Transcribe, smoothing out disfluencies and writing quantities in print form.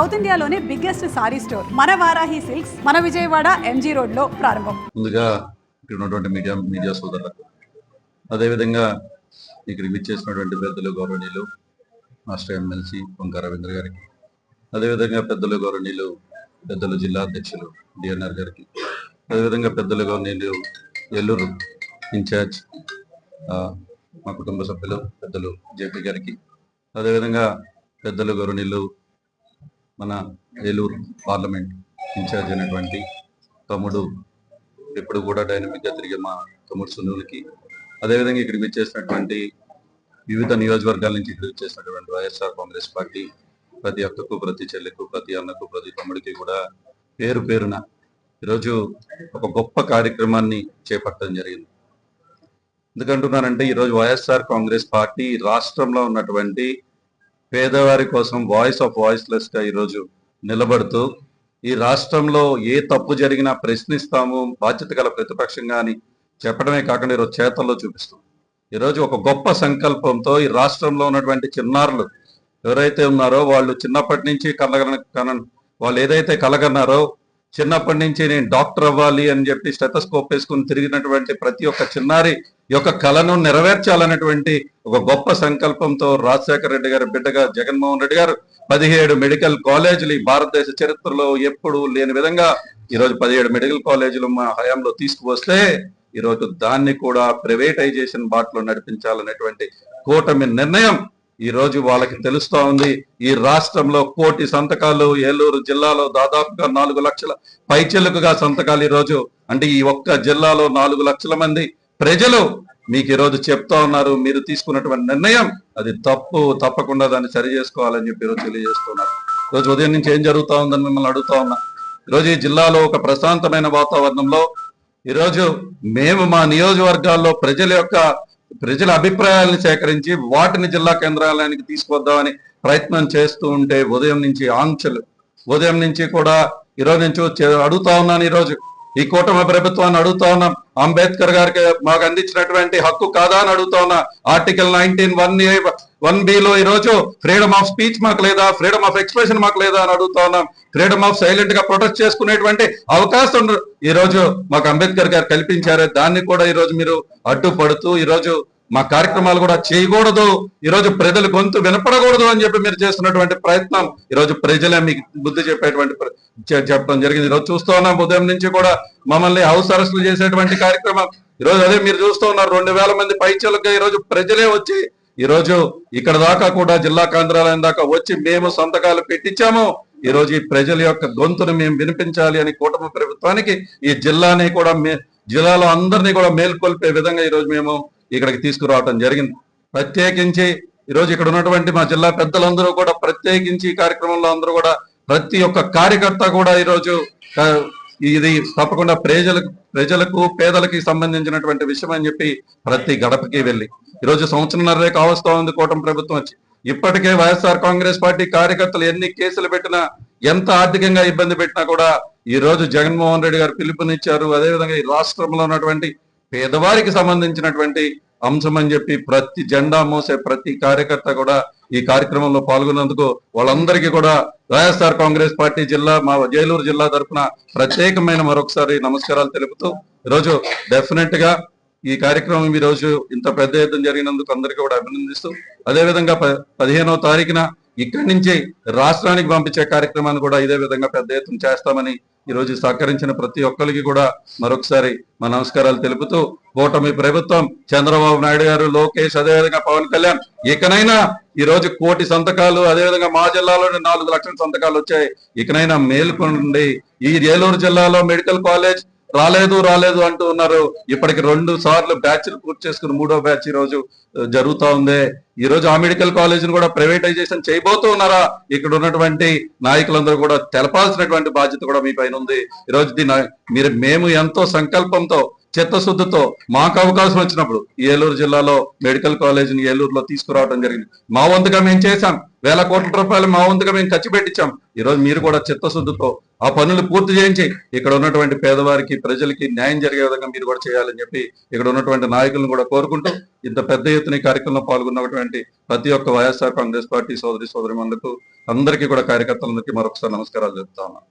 South ఇండియాలోనే biggest sorry store మన Varahi silks మన విజయవాడ ఎంజీ రోడ్ లో ప్రారంభం. ముందుగా ఇక్కడ ఉన్నటువంటి మీడియా సోదరులకు, అదేవిధంగా ఇక్కడికి విచ్చేసినటువంటి పెద్దలు గౌరవనీయులు మాస్టర్ ఎమ్మెల్సీ వంక రవీంద్ర గారికి, అదేవిధంగా పెద్దలు గౌరవనీయులు పెద్దలు జిల్లా అధ్యక్షులు డిఎన్ఆర్ గారికి, అదేవిధంగా పెద్దలు గౌరవనీయులు ఏలూరు ఇన్ఛార్జ్ మా కుటుంబ సభ్యులు పెద్దలు జేపీ గారికి, అదేవిధంగా పెద్దలు గౌరవనీయులు మన ఏలూరు పార్లమెంట్ ఇన్ఛార్జ్ అయినటువంటి తమ్ముడు, ఇప్పుడు కూడా డైనమిక్గా తిరిగే మా తమ్ముడు సునీల్కి, అదేవిధంగా ఇక్కడికి వచ్చేసినటువంటి వివిధ నియోజకవర్గాల నుంచి ఇక్కడికి వచ్చేసినటువంటి వైఎస్ఆర్ కాంగ్రెస్ పార్టీ ప్రతి అక్కకు, ప్రతి చెల్లెకు, ప్రతి అన్నకు, ప్రతి తమ్ముడికి కూడా పేరు పేరున ఈరోజు ఒక గొప్ప కార్యక్రమాన్ని చేపట్టడం జరిగింది. ఎందుకంటున్నానంటే ఈరోజు వైఎస్ఆర్ కాంగ్రెస్ పార్టీ రాష్ట్రంలో ఉన్నటువంటి పేదవారి కోసం వాయిస్ ఆఫ్ వాయిస్లెస్ గా ఈరోజు నిలబడుతూ ఈ రాష్ట్రంలో ఏ తప్పు జరిగినా ప్రశ్నిస్తాము, బాధ్యత గల ప్రతిపక్షంగా అని చెప్పడమే కాకుండా ఈరోజు చేతల్లో చూపిస్తాం. ఈరోజు ఒక గొప్ప సంకల్పంతో ఈ రాష్ట్రంలో ఉన్నటువంటి చిన్నారులు ఎవరైతే ఉన్నారో వాళ్ళు చిన్నప్పటి నుంచి వాళ్ళు ఏదైతే కలగన్నారో, చిన్నప్పటి నుంచి నేను డాక్టర్ అవ్వాలి అని చెప్పి స్టెథోస్కోప్ వేసుకుని తిరిగినటువంటి ప్రతి ఒక్క చిన్నారి యొక్క కళను నెరవేర్చాలనేటువంటి ఒక గొప్ప సంకల్పంతో రాజశేఖర రెడ్డి గారి బిడ్డగా జగన్మోహన్ రెడ్డి గారు 17 మెడికల్ కాలేజీలు ఈ భారతదేశ చరిత్రలో ఎప్పుడు లేని విధంగా ఈరోజు 17 మెడికల్ కాలేజీలు మా హయాంలో తీసుకువస్తే ఈరోజు దాన్ని కూడా ప్రైవేటైజేషన్ బాటలో నడిపించాలనేటువంటి కూటమి నిర్ణయం ఈ రోజు వాళ్ళకి తెలుస్తా ఉంది. ఈ రాష్ట్రంలో 1 కోటి సంతకాలు, ఏలూరు జిల్లాలో దాదాపుగా 4 లక్షల పైచెలుకుగా సంతకాలు ఈరోజు, అంటే ఈ ఒక్క జిల్లాలో 4 లక్షల మంది ప్రజలు మీకు ఈరోజు చెప్తా ఉన్నారు. మీరు తీసుకున్నటువంటి నిర్ణయం అది తప్పు, తప్పకుండా దాన్ని సరి చేసుకోవాలని చెప్పి ఈరోజు తెలియజేస్తున్నారు. ఈరోజు ఉదయం నుంచి ఏం జరుగుతా ఉందని మిమ్మల్ని అడుగుతా ఉన్నా. ఈరోజు ఈ జిల్లాలో ఒక ప్రశాంతమైన వాతావరణంలో ఈరోజు మేము మా నియోజకవర్గాల్లో ప్రజల అభిప్రాయాలను సేకరించి వాటిని జిల్లా కేంద్రాలయానికి తీసుకొద్దామని ప్రయత్నం చేస్తూ ఉంటే ఉదయం నుంచి ఆంక్షలు, ఉదయం నుంచి కూడా ఈరోజు నుంచి అడుగుతా ఉన్నాను. ఈరోజు ఈ కూటమి ప్రభుత్వాన్ని అడుగుతా ఉన్నాం, అంబేద్కర్ గారికి మాకు అందించినటువంటి హక్కు కాదా అని అడుగుతా ఉన్నా. ఆర్టికల్ 19(1)(1)(b) లో ఈరోజు ఫ్రీడమ్ ఆఫ్ స్పీచ్ మాకు లేదా, ఫ్రీడమ్ ఆఫ్ ఎక్స్ప్రెషన్ మాకు లేదా అని అడుగుతా ఉన్నాం. ఫ్రీడమ్ ఆఫ్ సైలెంట్ గా ప్రొటెస్ట్ చేసుకునేటువంటి అవకాశం ఈరోజు మాకు అంబేద్కర్ గారు కల్పించారు. దాన్ని కూడా ఈరోజు మీరు అడ్డుపడుతూ ఈరోజు మా కార్యక్రమాలు కూడా చేయకూడదు, ఈరోజు ప్రజల గొంతు వినపడకూడదు అని చెప్పి మీరు చేస్తున్నటువంటి ప్రయత్నం ఈరోజు ప్రజలే మీకు బుద్ధి చెప్పడం జరిగింది. ఈరోజు చూస్తూ ఉన్నాం ఉదయం నుంచి కూడా మమ్మల్ని హౌస్ అరెస్టులు చేసేటువంటి కార్యక్రమం ఈరోజు అదే మీరు చూస్తూ ఉన్నారు. 2000 మంది పైచలుగా ఈరోజు ప్రజలే వచ్చి ఈరోజు ఇక్కడ దాకా కూడా జిల్లా కేంద్రాలయం దాకా వచ్చి మేము సంతకాలు పెట్టించాము. ఈరోజు ఈ ప్రజల యొక్క గొంతును మేము వినిపించాలి అని కూటమి ప్రభుత్వానికి ఈ జిల్లాని కూడా జిల్లాలో అందరినీ కూడా మేల్కొల్పే విధంగా ఈరోజు మేము ఇక్కడికి తీసుకురావడం జరిగింది. ప్రత్యేకించి ఈరోజు ఇక్కడ ఉన్నటువంటి మా జిల్లా పెద్దలందరూ కూడా ప్రత్యేకించి ఈ కార్యక్రమంలో అందరూ కూడా ప్రతి ఒక్క కార్యకర్త కూడా ఈరోజు ఇది తప్పకుండా ప్రజలకు పేదలకి సంబంధించినటువంటి విషయం అని చెప్పి ప్రతి గడపకి వెళ్ళి ఈరోజు సంవత్సరంన్నరే కావస్తా ఉంది కూటమి ప్రభుత్వం వచ్చి. ఇప్పటికే వైఎస్ఆర్ కాంగ్రెస్ పార్టీ కార్యకర్తలు ఎన్ని కేసులు పెట్టినా, ఎంత ఆర్థికంగా ఇబ్బంది పెట్టినా కూడా ఈ రోజు జగన్మోహన్ రెడ్డి గారు పిలుపునిచ్చారు. అదేవిధంగా ఈ రాష్ట్రంలో ఉన్నటువంటి పేదవారికి సంబంధించినటువంటి అంశం అని చెప్పి ప్రతి జెండా మోసే ప్రతి కార్యకర్త కూడా ఈ కార్యక్రమంలో పాల్గొన్నందుకు వాళ్ళందరికీ కూడా వైఎస్ఆర్ కాంగ్రెస్ పార్టీ జిల్లా మా ఏలూరు జిల్లా తరఫున ప్రత్యేకమైన మరొకసారి నమస్కారాలు తెలుపుతూ ఈరోజు డెఫినెట్ గా ఈ కార్యక్రమం ఈ రోజు ఇంత పెద్ద ఎత్తున జరిగినందుకు అందరికీ కూడా అభినందిస్తూ, అదేవిధంగా 15వ తారీఖున ఇక్కడి నుంచి రాష్ట్రానికి పంపించే కార్యక్రమాన్ని కూడా ఇదే విధంగా పెద్ద ఎత్తున చేస్తామని ఈ రోజు సహకరించిన ప్రతి ఒక్కరికి కూడా మరొకసారి మా నమస్కారాలు తెలుపుతూ, కూటమి ప్రభుత్వం చంద్రబాబు నాయుడు గారు, లోకేష్, అదేవిధంగా పవన్ కళ్యాణ్ ఇకనైనా ఈ రోజు 1 కోటి సంతకాలు, అదేవిధంగా మా జిల్లాలో 4 లక్షల సంతకాలు వచ్చాయి. ఇకనైనా మేల్కొండి. ఈ ఏలూరు జిల్లాలో మెడికల్ కాలేజ్ రాలేదు అంటూ ఉన్నారు. ఇప్పటికి 2 సార్లు బ్యాచ్లు పూర్తి చేసుకుని 3వ బ్యాచ్ ఈ రోజు జరుగుతా ఉంది. ఈ రోజు ఆ మెడికల్ కాలేజీని కూడా ప్రైవేటైజేషన్ చేయబోతూ ఉన్నారా? ఇక్కడ ఉన్నటువంటి నాయకులందరూ కూడా తెలపాల్సినటువంటి బాధ్యత కూడా మీ పైన ఉంది. ఈ రోజు మేము ఎంతో సంకల్పంతో చిత్తశుద్ధితో మాకు అవకాశం వచ్చినప్పుడు ఏలూరు జిల్లాలో మెడికల్ కాలేజీని ఏలూరులో తీసుకురావడం జరిగింది. మా వంతుగా మేము చేశాం, వేల కోట్ల రూపాయలు మా వంతుగా మేము ఖర్చు పెట్టించాం. ఈరోజు మీరు కూడా చిత్తశుద్ధితో ఆ పనులు పూర్తి చేయించి ఇక్కడ ఉన్నటువంటి పేదవారికి ప్రజలకి న్యాయం జరిగే విధంగా మీరు కూడా చేయాలని చెప్పి ఇక్కడ ఉన్నటువంటి నాయకులను కూడా కోరుకుంటూ, ఇంత పెద్ద ఎత్తున ఈ కార్యక్రమంలో పాల్గొన్నటువంటి ప్రతి ఒక్క వైఎస్ఆర్ కాంగ్రెస్ పార్టీ సోదరి సోదరిమణులకు అందరికీ కూడా కార్యకర్తలందరికీ మరొకసారి నమస్కారాలు చెప్తా ఉన్నాను.